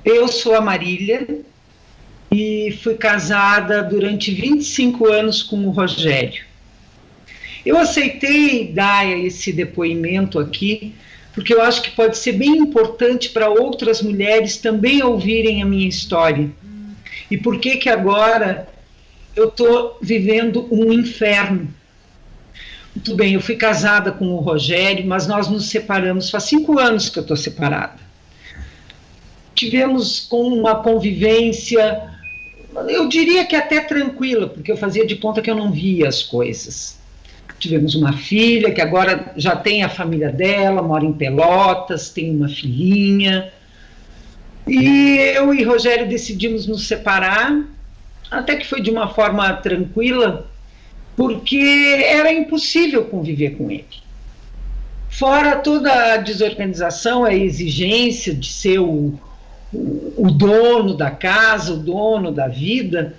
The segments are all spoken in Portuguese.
Eu sou a Marília e fui casada durante 25 anos com o Rogério. Eu aceitei dar esse depoimento aqui, porque eu acho que pode ser bem importante para outras mulheres também ouvirem a minha história. E por que que agora eu estou vivendo um inferno. Muito bem, eu fui casada com o Rogério, mas nós nos separamos, faz 5 anos que eu estou separada. Tivemos com uma convivência, eu diria que até tranquila, porque eu fazia de conta que eu não via as coisas. Tivemos uma filha, que agora já tem a família dela, mora em Pelotas, tem uma filhinha. E eu e Rogério decidimos nos separar, até que foi de uma forma tranquila, porque era impossível conviver com ele. Fora toda a desorganização, a exigência de ser o dono da casa, o dono da vida,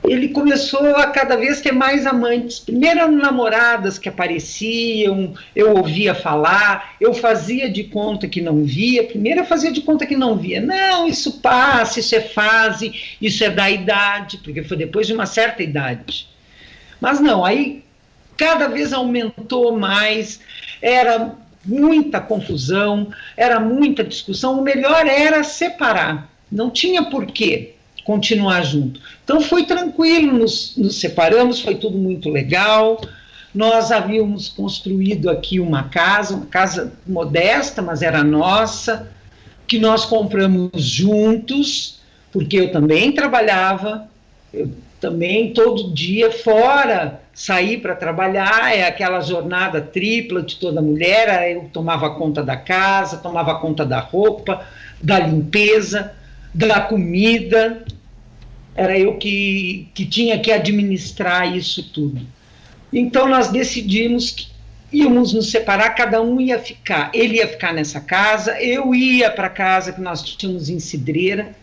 ele começou a cada vez ter mais amantes. Primeiro eram namoradas que apareciam, eu ouvia falar, eu fazia de conta que não via. Primeiro eu fazia de conta que não via. Não, isso passa, isso é fase, isso é da idade, porque foi depois de uma certa idade. Mas não, aí cada vez aumentou mais, era muita confusão, era muita discussão. O melhor era separar, não tinha porquê continuar junto. Então foi tranquilo, nos separamos, foi tudo muito legal. Nós havíamos construído aqui uma casa modesta, mas era nossa, que nós compramos juntos, porque eu também trabalhava, eu também todo dia fora, sair para trabalhar, é aquela jornada tripla de toda mulher. Eu tomava conta da casa, tomava conta da roupa, da limpeza, da comida. Era eu que tinha que administrar isso tudo. Então nós decidimos que íamos nos separar, cada um ia ficar. Ele ia ficar nessa casa, eu ia para a casa que nós tínhamos em Cidreira,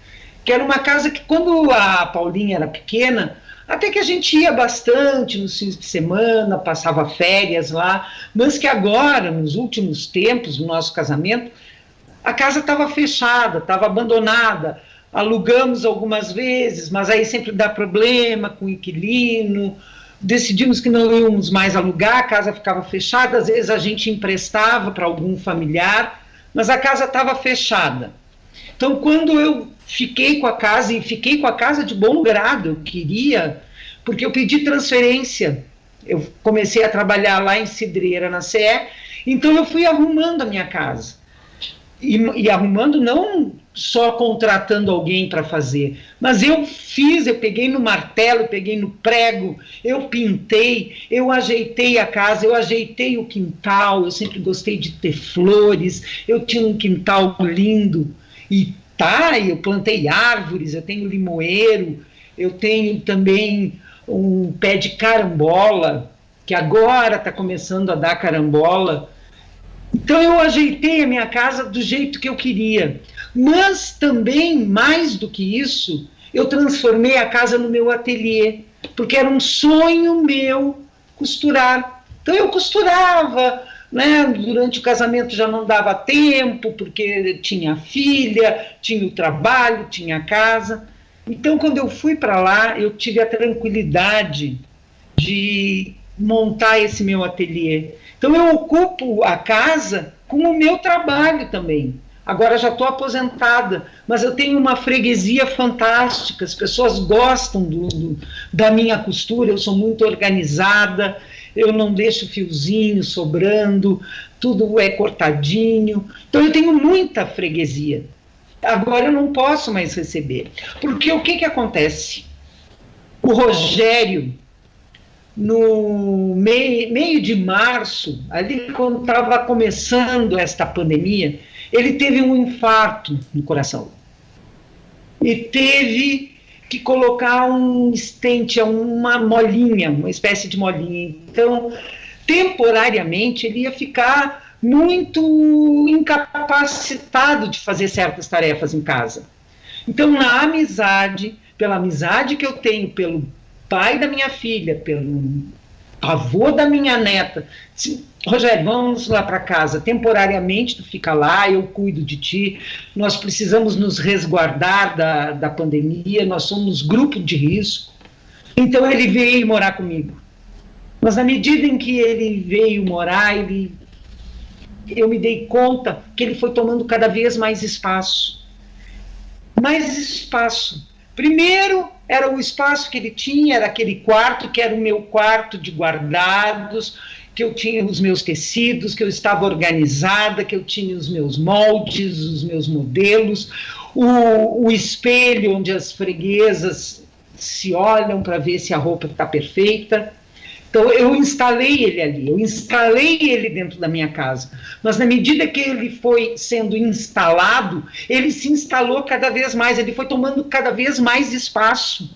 que era uma casa que, quando a Paulinha era pequena, até que a gente ia bastante nos fins de semana, passava férias lá, mas que agora, nos últimos tempos do nosso casamento, a casa estava fechada, estava abandonada. Alugamos algumas vezes, mas aí sempre dá problema com o inquilino. Decidimos que não íamos mais alugar, a casa ficava fechada, às vezes a gente emprestava para algum familiar, mas a casa estava fechada. Então, quando eu fiquei com a casa, e fiquei com a casa de bom grado, eu queria, porque eu pedi transferência, eu comecei a trabalhar lá em Cidreira, na CE, então eu fui arrumando a minha casa, e arrumando não só contratando alguém para fazer, mas eu peguei no martelo, eu peguei no prego, eu pintei, eu ajeitei a casa, eu ajeitei o quintal, eu sempre gostei de ter flores, eu tinha um quintal lindo, e eu plantei árvores, eu tenho limoeiro, eu tenho também um pé de carambola, que agora está começando a dar carambola. Então eu ajeitei a minha casa do jeito que eu queria. Mas também, mais do que isso, eu transformei a casa no meu ateliê, porque era um sonho meu costurar. Então eu costurava, né? Durante o casamento já não dava tempo, porque tinha filha, tinha o trabalho, tinha a casa. Então, quando eu fui para lá, eu tive a tranquilidade de montar esse meu ateliê. Então, eu ocupo a casa com o meu trabalho também. Agora já estou aposentada, mas eu tenho uma freguesia fantástica, as pessoas gostam da minha costura, eu sou muito organizada, eu não deixo fiozinho sobrando, tudo é cortadinho. Então eu tenho muita freguesia. Agora eu não posso mais receber. Porque o que acontece? O Rogério, no meio de março, ali quando estava começando esta pandemia, ele teve um infarto no coração. E teve que colocar um stent, uma molinha, uma espécie de molinha. Então, temporariamente, ele ia ficar muito incapacitado de fazer certas tarefas em casa. Então, na amizade, pela amizade que eu tenho pelo pai da minha filha, pelo avô da minha neta, disse, Rogério, vamos lá para casa, temporariamente tu fica lá, eu cuido de ti, nós precisamos nos resguardar da pandemia, nós somos grupo de risco. Então ele veio morar comigo. Mas na medida em que ele veio morar, eu me dei conta que ele foi tomando cada vez mais espaço. Mais espaço. Primeiro, era o espaço que ele tinha, era aquele quarto, que era o meu quarto de guardados, que eu tinha os meus tecidos, que eu estava organizada, que eu tinha os meus moldes, os meus modelos, o espelho onde as freguesas se olham para ver se a roupa está perfeita. Então eu instalei ele ali, eu instalei ele dentro da minha casa, mas na medida que ele foi sendo instalado, ele se instalou cada vez mais, ele foi tomando cada vez mais espaço.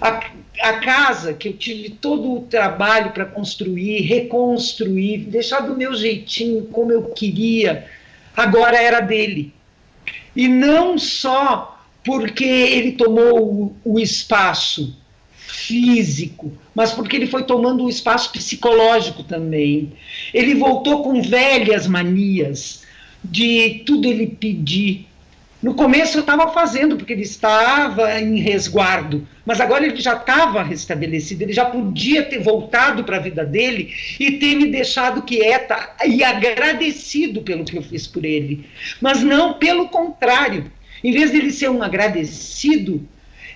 A casa que eu tive todo o trabalho para construir, reconstruir, deixar do meu jeitinho, como eu queria, agora era dele. E não só porque ele tomou o espaço físico, mas porque ele foi tomando o espaço psicológico também. Ele voltou com velhas manias de tudo ele pedir. No começo eu estava fazendo, porque ele estava em resguardo, mas agora ele já estava restabelecido, ele já podia ter voltado para a vida dele e ter me deixado quieta e agradecido pelo que eu fiz por ele. Mas não, pelo contrário, em vez dele ser um agradecido,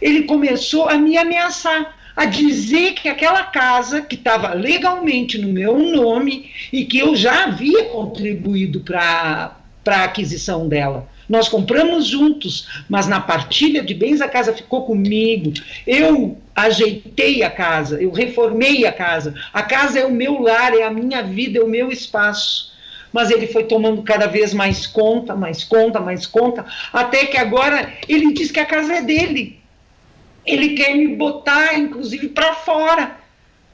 ele começou a me ameaçar, a dizer que aquela casa, que estava legalmente no meu nome e que eu já havia contribuído para a aquisição dela. Nós compramos juntos, mas na partilha de bens a casa ficou comigo. Eu ajeitei a casa, eu reformei a casa. A casa é o meu lar, é a minha vida, é o meu espaço. Mas ele foi tomando cada vez mais conta, até que agora ele diz que a casa é dele. Ele quer me botar, inclusive, para fora,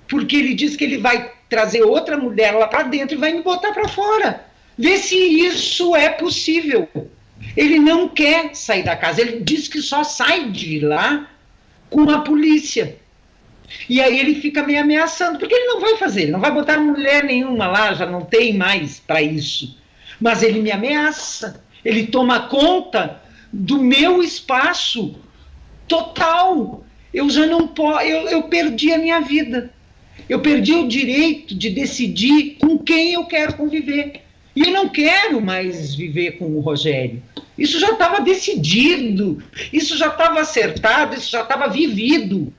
porque ele diz que ele vai trazer outra mulher lá para dentro e vai me botar para fora. Vê se isso é possível. Ele não quer sair da casa, ele diz que só sai de lá com a polícia. E aí ele fica me ameaçando, porque ele não vai fazer, ele não vai botar mulher nenhuma lá, já não tem mais para isso. Mas ele me ameaça, ele toma conta do meu espaço total. Eu já não posso, eu perdi a minha vida. Eu perdi o direito de decidir com quem eu quero conviver. E eu não quero mais viver com o Rogério. Isso já estava decidido, isso já estava acertado, isso já estava vivido.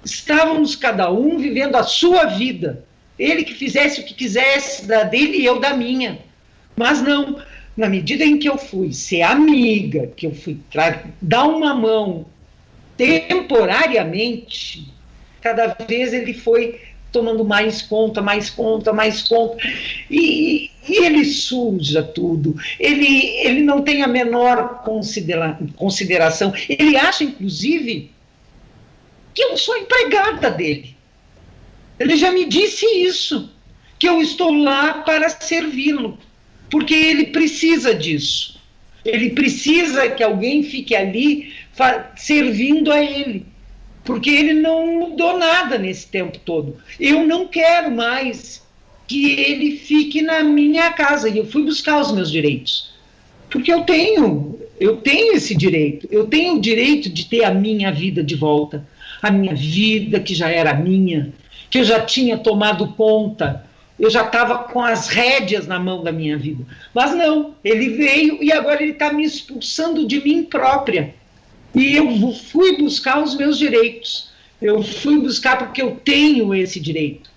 Estávamos cada um vivendo a sua vida. Ele que fizesse o que quisesse da dele e eu da minha. Mas não, na medida em que eu fui ser amiga, que eu fui dar uma mão temporariamente, cada vez ele foi tomando mais conta, e ele suja tudo, ele não tem a menor consideração, ele acha, inclusive, que eu sou empregada dele. Ele já me disse isso, que eu estou lá para servi-lo, porque ele precisa disso, ele precisa que alguém fique ali servindo a ele, porque ele não mudou nada nesse tempo todo. Eu não quero mais que ele fique na minha casa, e eu fui buscar os meus direitos, porque eu tenho esse direito, eu tenho o direito de ter a minha vida de volta, a minha vida que já era minha, que eu já tinha tomado conta, eu já estava com as rédeas na mão da minha vida. Mas não, ele veio e agora ele está me expulsando de mim própria. E eu fui buscar os meus direitos. Eu fui buscar porque eu tenho esse direito.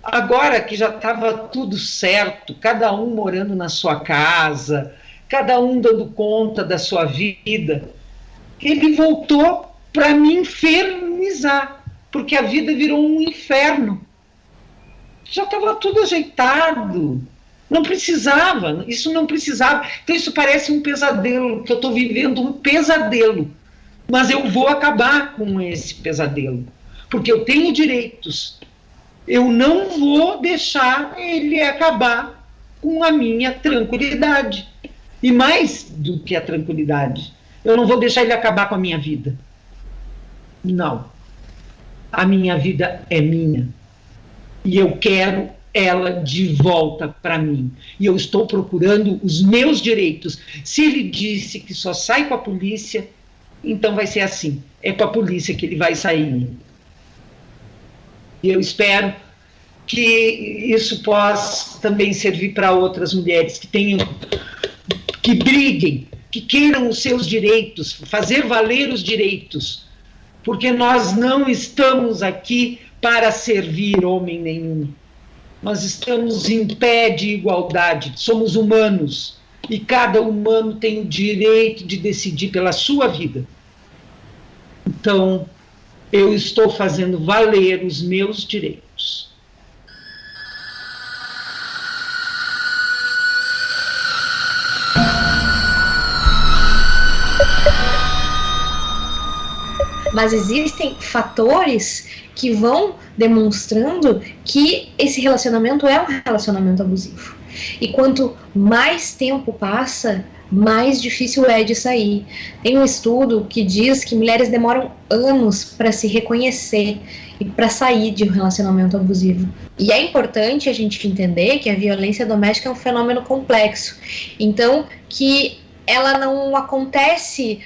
Agora que já estava tudo certo, cada um morando na sua casa, cada um dando conta da sua vida, ele voltou para me infernizar, porque a vida virou um inferno. Já estava tudo ajeitado. Não precisava, isso não precisava. Então isso parece um pesadelo, que eu estou vivendo um pesadelo. Mas eu vou acabar com esse pesadelo, porque eu tenho direitos. Eu não vou deixar ele acabar com a minha tranquilidade. E mais do que a tranquilidade, eu não vou deixar ele acabar com a minha vida. Não. A minha vida é minha. e eu quero ela de volta para mim. E eu estou procurando os meus direitos. Se ele disse que só sai com a polícia, então vai ser assim. É com a polícia que ele vai sair. E eu espero que isso possa também servir para outras mulheres que briguem, que queiram os seus direitos, fazer valer os direitos, porque nós não estamos aqui para servir homem nenhum. Nós estamos em pé de igualdade, somos humanos, e cada humano tem o direito de decidir pela sua vida. Então, eu estou fazendo valer os meus direitos. Mas existem fatores que vão demonstrando que esse relacionamento é um relacionamento abusivo. E quanto mais tempo passa, mais difícil é de sair. Tem um estudo que diz que mulheres demoram anos para se reconhecer e para sair de um relacionamento abusivo. E é importante a gente entender que a violência doméstica é um fenômeno complexo. Então, que ela não acontece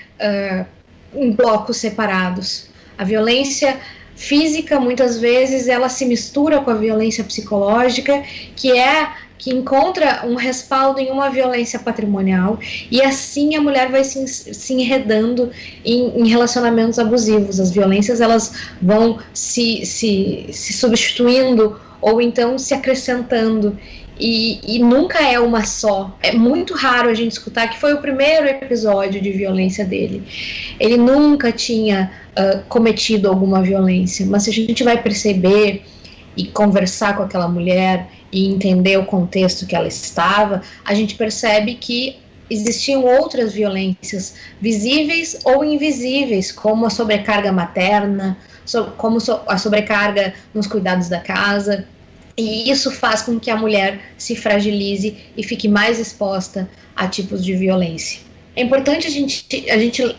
em blocos separados. A violência física, muitas vezes, ela se mistura com a violência psicológica, que encontra um respaldo em uma violência patrimonial, e assim a mulher vai se enredando em relacionamentos abusivos. As violências, elas vão se substituindo ou então se acrescentando, e nunca é uma só. É muito raro a gente escutar que foi o primeiro episódio de violência dele. Ele nunca tinha cometido alguma violência, mas se a gente vai perceber e conversar com aquela mulher e entender o contexto que ela estava, a gente percebe que existiam outras violências, visíveis ou invisíveis, como a sobrecarga materna, como a sobrecarga nos cuidados da casa, e isso faz com que a mulher se fragilize e fique mais exposta a tipos de violência. É importante a gente,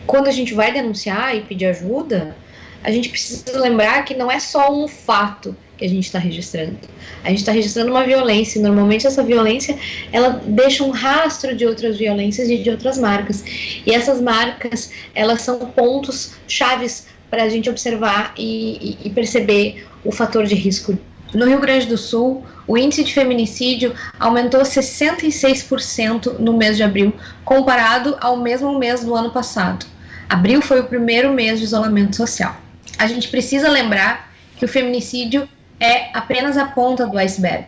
quando a gente vai denunciar e pedir ajuda, a gente precisa lembrar que não é só um fato que a gente está registrando. A gente está registrando uma violência, e normalmente essa violência, ela deixa um rastro de outras violências e de outras marcas. E essas marcas, elas são pontos chaves para a gente observar e perceber o fator de risco. No Rio Grande do Sul, o índice de feminicídio aumentou 66% no mês de abril, comparado ao mesmo mês do ano passado. Abril foi o primeiro mês de isolamento social. A gente precisa lembrar que o feminicídio é apenas a ponta do iceberg.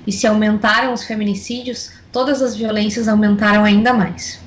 E se aumentaram os feminicídios, todas as violências aumentaram ainda mais.